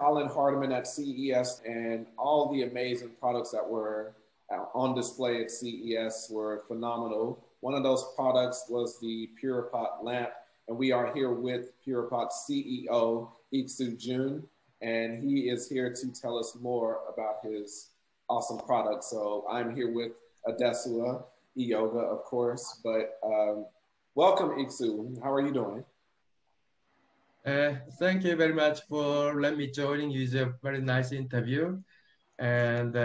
Colin Hardiman at CES, and all the amazing products that were on display at CES were phenomenal. One of those products was the Puripot lamp, and we are here with Puripot CEO, Iksoo Jun, and he is here to tell us more about his awesome product. So I'm here with Adesua, Yoga, of course, but welcome, Iksoo. How are you doing? Thank you very much for letting me joining you. It's a very nice interview, and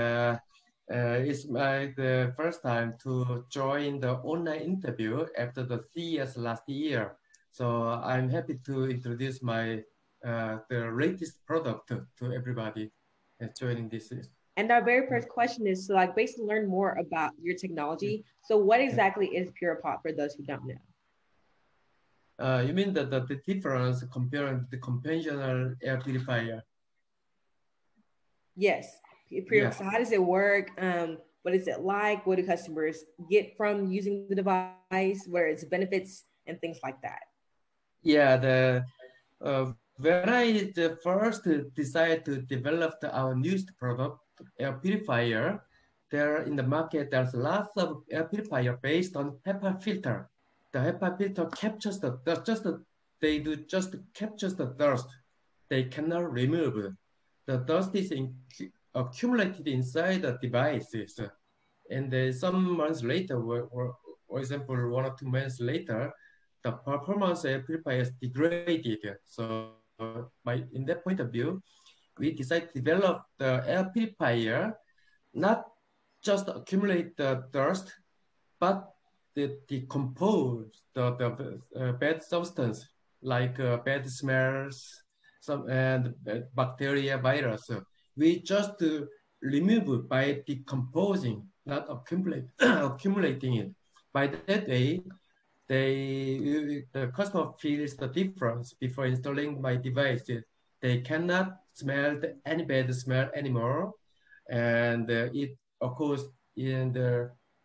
it's the first time to join the online interview after the CES last year. So I'm happy to introduce my the latest product to everybody joining this. And our very first question is to like basically learn more about your technology. So what exactly is Purepop for those who don't know? You mean that the difference comparing the conventional air purifier? Yes. So how does it work? What is it like? What do customers get from using the device? Where its benefits and things like that? Yeah, when I first decided to develop our newest product, air purifier, there in the market there's lots of air purifier based on HEPA filter. The HEPA filter captures the dust, just captures the dust. They cannot remove. The dust is accumulated inside the devices. And some months later, for example, 1 or 2 months later, the performance of purifier is degraded. So in that point of view, we decided to develop the air purifier, not just accumulate the dust, but decompose the bad substance like bad smells, and bacteria, virus. We just remove by decomposing, not accumulating it. By that way, the customer feels the difference before installing my device. They cannot smell any bad smell anymore, and it occurs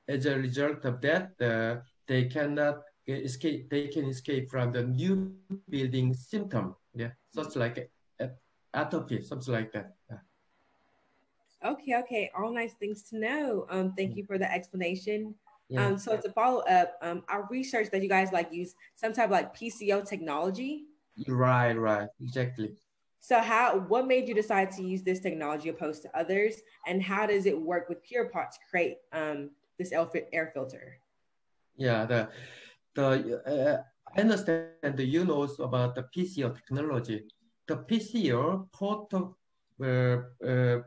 as a result of that, they cannot escape. They can escape from the new building symptom. Yeah, such like atopy, something like that. Yeah. Okay. All nice things to know. Thank you for the explanation. Yeah. So to follow up, our research that you guys like use some type of like PCO technology. Right, exactly. So what made you decide to use this technology opposed to others, and how does it work with Purepot to create this air filter? Yeah, I understand that you know about the PCO technology. The PCO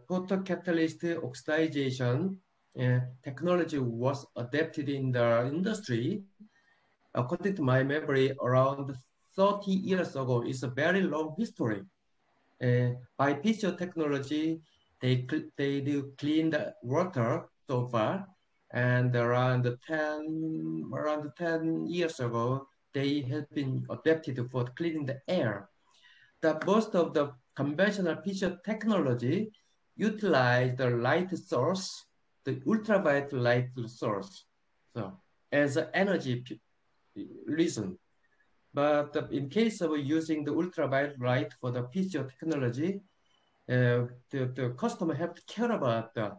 photocatalytic oxidation technology was adapted in the industry. According to my memory, around 30 years ago. It's a very long history. By PCO technology, they do clean the water so far, and around 10 years ago, they have been adapted for cleaning the air. Most of the conventional PCO technology utilize the light source, the ultraviolet light source, so as an energy reason. But in case of using the ultraviolet light for the PCO technology, the customer have to care about the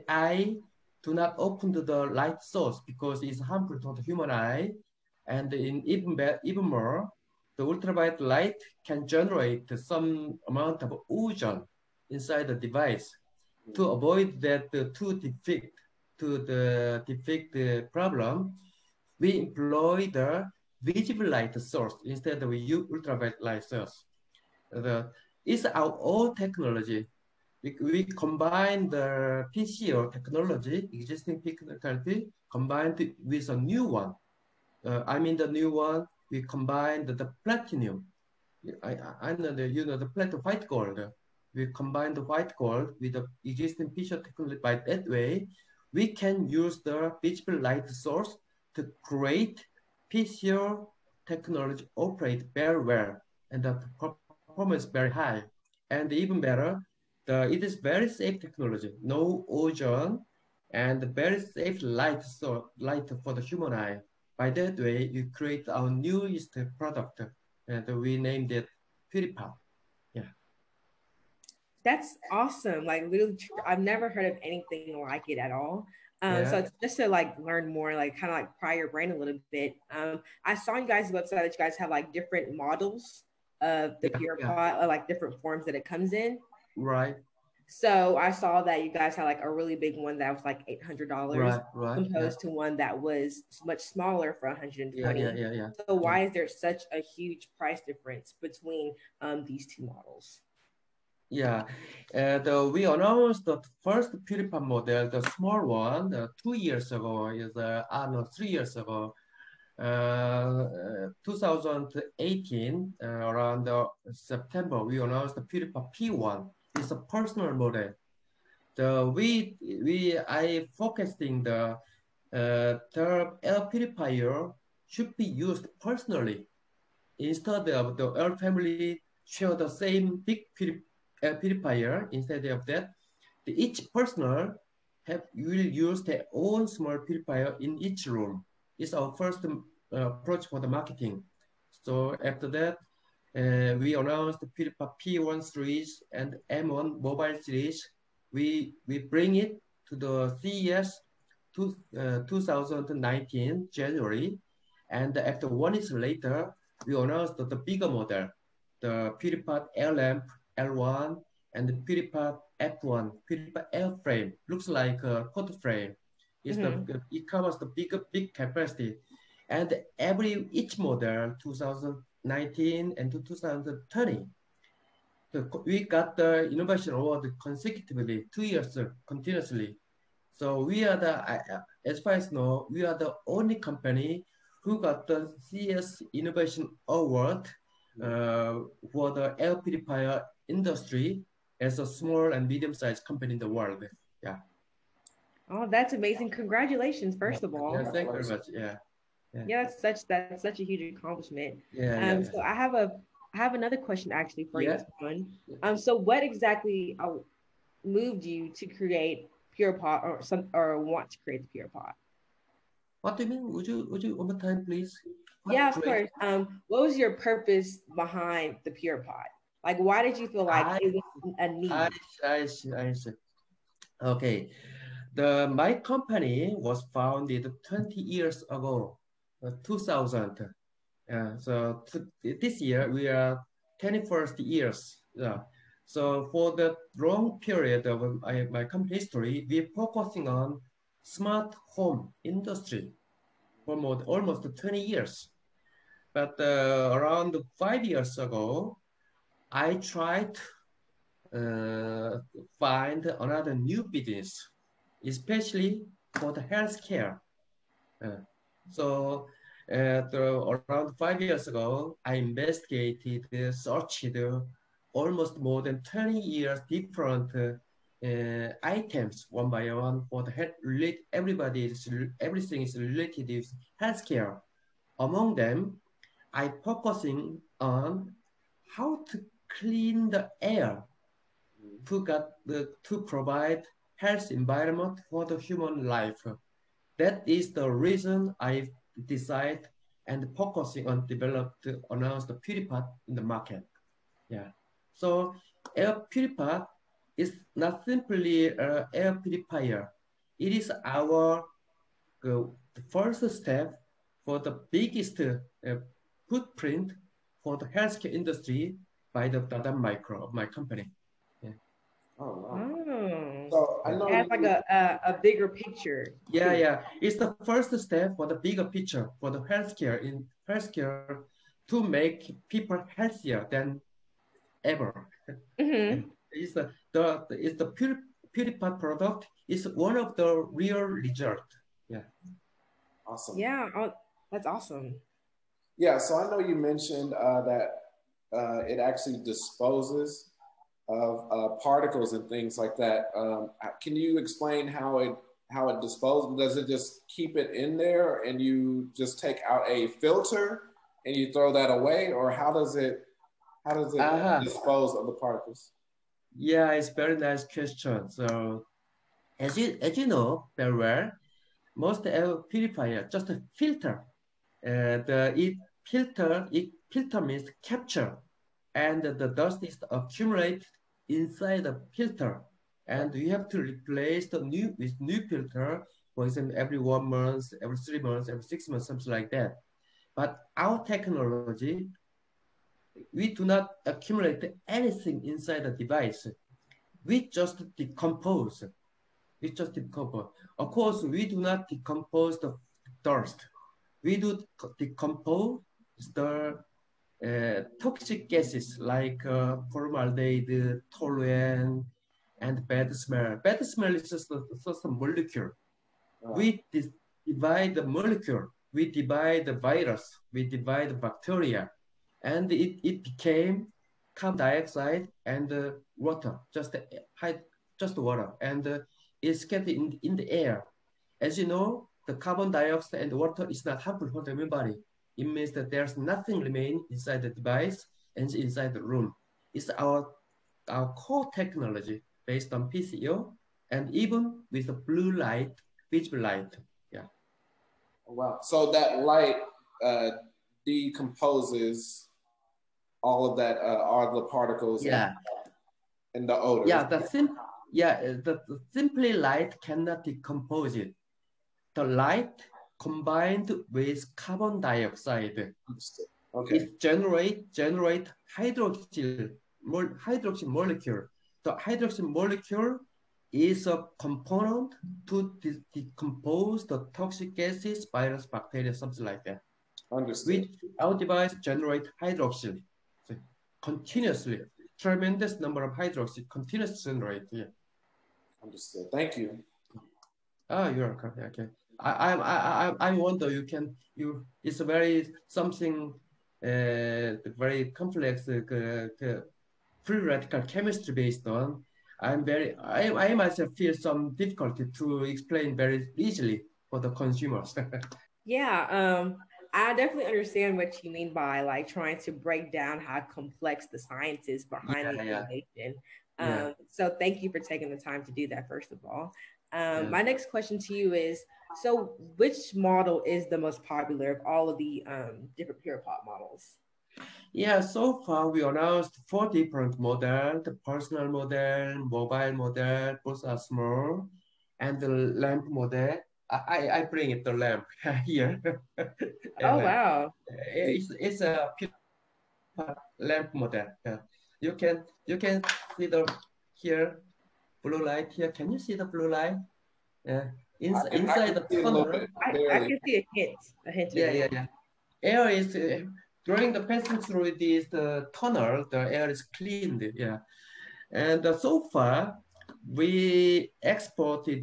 eye do not open to the light source because it's harmful to the human eye, and even more, the ultraviolet light can generate some amount of ozone inside the device. To avoid that to the defect problem, we employ the visible light source instead of ultraviolet light source. It's our own technology. We combine the PCO technology, existing technology, combined with a new one. The new one, we combined the platinum. I know the platinum white gold. We combine the white gold with the existing PCO technology. By that way, we can use the visible light source to create PCO technology operate very well, and the performance very high. And even better, it is very safe technology, no ozone, and very safe light for the human eye. By that way, we create our newest product, and we named it Puripop. Yeah. That's awesome. Like literally, I've never heard of anything like it at all. So it's just to like learn more, like kind of like pry your brain a little bit. I saw on you guys' website that you guys have like different models of the Purepot, or like different forms that it comes in. Right. So I saw that you guys had like a really big one that was like $800, opposed to one that was much smaller for 120. Yeah. So why is there such a huge price difference between these two models? Yeah, we announced the first Puripop model, the small one, 2 years ago. No, 3 years ago. 2018, around September, we announced the Puripop P1. It's a personal model. I focusing the air purifier should be used personally instead of the air family share the same big purifier. Instead of that, each personal will use their own small purifier in each room. It's our first approach for the marketing. So after that, we announced the Puripop P1 series and M1 mobile series. We bring it to the CES 2019 January, and after 1 year later, we announced the bigger model, the Puripot Air Lamp L1 and the Puripot F1, Puripot Air Frame. Looks like a photo frame. It covers the big capacity, and each model 2019 and 2020. We got the innovation award consecutively 2 years continuously. So we are as far as I know, we are the only company who got the CS Innovation Award for the air purifier industry as a small and medium-sized company in the world. Yeah. Oh, that's amazing! Congratulations, first of all. Yeah, thank you very much. Yeah. That's such a huge accomplishment. So I have another question actually for you, Jun. So what exactly moved you to create Purepop or want to create the Purepop? What do you mean? Would you one more time, please? Yeah, of course. What was your purpose behind the Purepop? Like, why did you feel like it was a need? I see. Okay. My company was founded 20 years ago, 2000. So this year we are 21st years. So for the long period of my company history, we're focusing on smart home industry for almost 20 years. But around 5 years ago, I tried to find another new business, especially for the healthcare. Around 5 years ago, I investigated, searched almost more than 20 years different items one by one for the health. Everything is related with healthcare. Among them, I focusing on how to clean the air to provide health environment for the human life. That is the reason I decide and focusing on announce the Puripot in the market. Yeah. So air Puripot is not simply an air purifier. It is our the first step for the biggest footprint for the healthcare industry by the Data Micro of my company. Yeah. Oh, wow. So I know it has like a bigger picture. Yeah. It's the first step for the bigger picture for the healthcare to make people healthier than ever. It's the Puripot product is one of the real result. Yeah. Awesome. Yeah, that's awesome. Yeah, so I know you mentioned that it actually disposes of particles and things like that. Can you explain how it disposes? Does it just keep it in there and you just take out a filter and you throw that away, or how does it dispose of the particles? Yeah, it's a very nice question. So as you know very well, most air purifier just a filter. Filter means capture, and the dust is accumulated inside the filter, and you have to replace the new with new filter, for example, every 1 month, every 3 months, every 6 months, something like that. But our technology, we do not accumulate anything inside the device. We just decompose. We just decompose. Of course, we do not decompose the dust. We do decompose the toxic gases like formaldehyde, toluene, and bad smell. Bad smell is just a molecule. We divide the molecule. We divide the virus. We divide the bacteria, and it became carbon dioxide and water, just water, and it's kept in the air. As you know, the carbon dioxide and water is not harmful for the human body. It means that there's nothing remain inside the device and inside the room. It's our core technology based on PCO and even with the blue light, visible light. Yeah. Wow. So that light decomposes all of that, all the particles. Yeah. And the odors. Yeah, the simply light cannot decompose it. The light combined with carbon dioxide, okay, it generate hydroxyl molecule. The hydroxyl molecule is a component to decompose the toxic gases, virus, bacteria, something like that. Understood. Our device generate hydroxyl continuously. Tremendous number of hydroxyl continuously generate. Yeah. Understood. Thank you. Ah, you're welcome. Okay. I wonder it's a very something very complex free radical chemistry based on. I myself feel some difficulty to explain very easily for the consumers. Yeah, I definitely understand what you mean by like trying to break down how complex the science is behind the innovation. So thank you for taking the time to do that, first of all. My next question to you is, so which model is the most popular of all of the different Puripot models? Yeah, so far we announced 4 different models: the personal model, mobile model, both are small, and the lamp model. I bring it the lamp here. Oh wow! It's a lamp model. You can see the here blue light here. Can you see the blue light? Inside the tunnel. I can see a hint. Yeah. Air is during the passing through this tunnel, the air is cleaned. Yeah, and so far we exported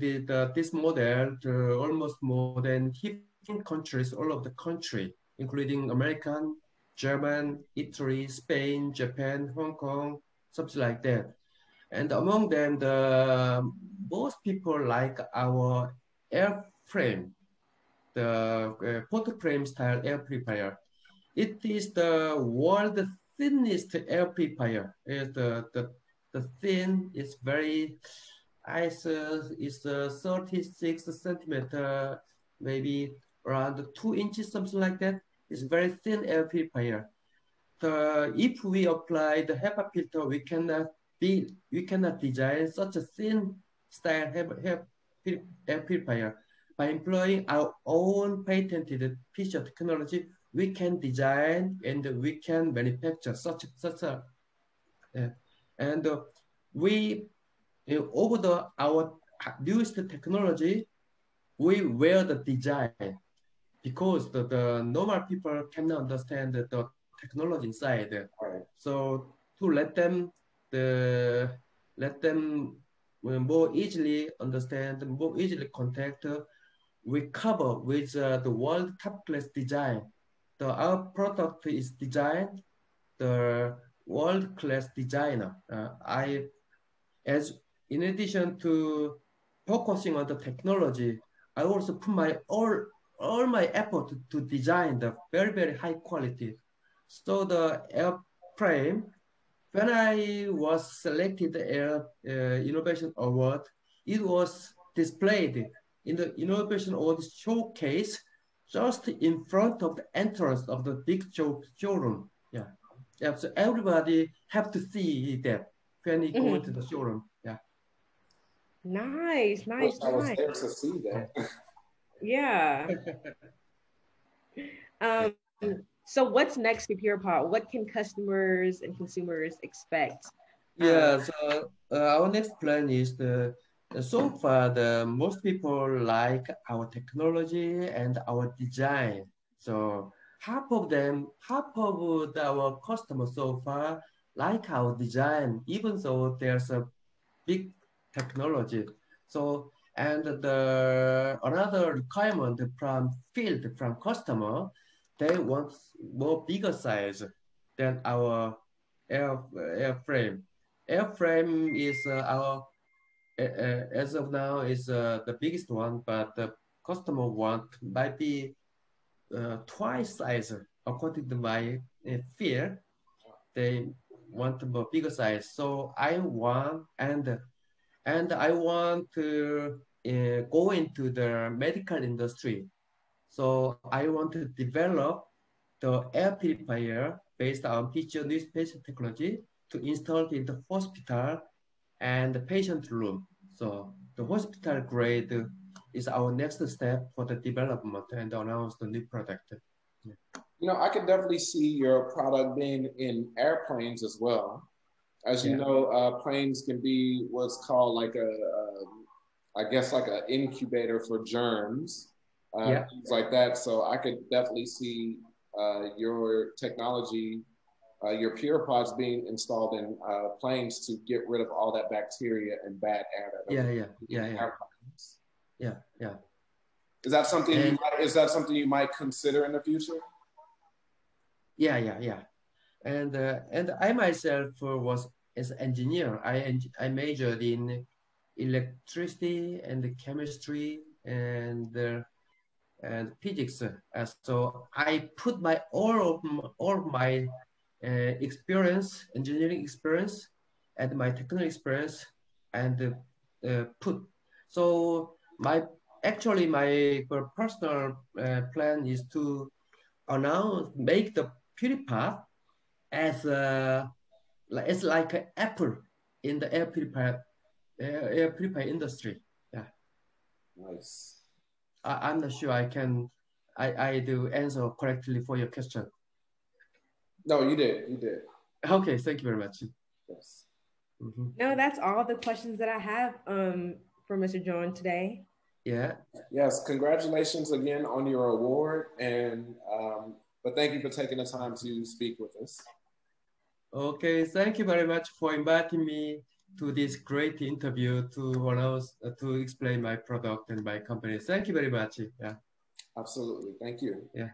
this model to almost more than 15 countries all over the country, including American, German, Italy, Spain, Japan, Hong Kong, something like that. And among them, most people like our airframe, the photo frame style air purifier. It is the world's thinnest air purifier. The thin is very, it's 36 centimeter, maybe around 2 inches, something like that. It's very thin air purifier. If we apply the HEPA filter, we cannot design such a thin style air purifier. By employing our own patented PCO technology, we can design and we can manufacture such a and we over our newest technology, we wear the design because the normal people cannot understand the technology inside. So to let them more easily understand, more easily contact, we cover with the world top class design. Our product is designed the world class designer. In addition to focusing on the technology, I also put my all my effort to design the very high quality. So the airframe, when I was selected the Air Innovation Award, it was displayed in the Innovation Award showcase just in front of the entrance of the big showroom. Yeah. So everybody have to see that when you go to the showroom. Yeah. Nice, Wish nice, I was nice. there to see that. Yeah. So what's next for Purepop? What can customers and consumers expect? Yeah, so our next plan is so far the most people like our technology and our design. So half of our customers so far like our design, even though there's a big technology. So and the another requirement from customer, they want more bigger size than our airframe. Airframe is our as of now is the biggest one, but the customer want might be twice size according to my fear. They want a bigger size. So I want and I want to go into the medical industry. So I want to develop the air purifier based on PCO newspaper technology to install in the hospital and the patient room. So the hospital grade is our next step for the development and announce the new product. You know, I could definitely see your product being in airplanes as well. As you know, planes can be what's called like I guess like an incubator for germs, things like that. So I could definitely see your technology, your Puripots being installed in planes to get rid of all that bacteria and bad air that airplanes. Yeah. Is that something you might consider in the future? Yeah. And I myself was as an engineer. I majored in electricity and chemistry and physics. So I put my all of my experience, engineering experience, and my technical experience, and put. So my personal plan is to make the Puripot as it's like an apple in the air purifier industry. Yeah. Nice. I'm not sure I do answer correctly for your question. No, you did. Okay, thank you very much. Yes. No, that's all the questions that I have for Mr. Jun today. Yeah. Yes, congratulations again on your award, and but thank you for taking the time to speak with us. Okay, thank you very much for inviting me to this great interview to explain my product and my company. Thank you very much. Yeah. Absolutely. Thank you. Yeah.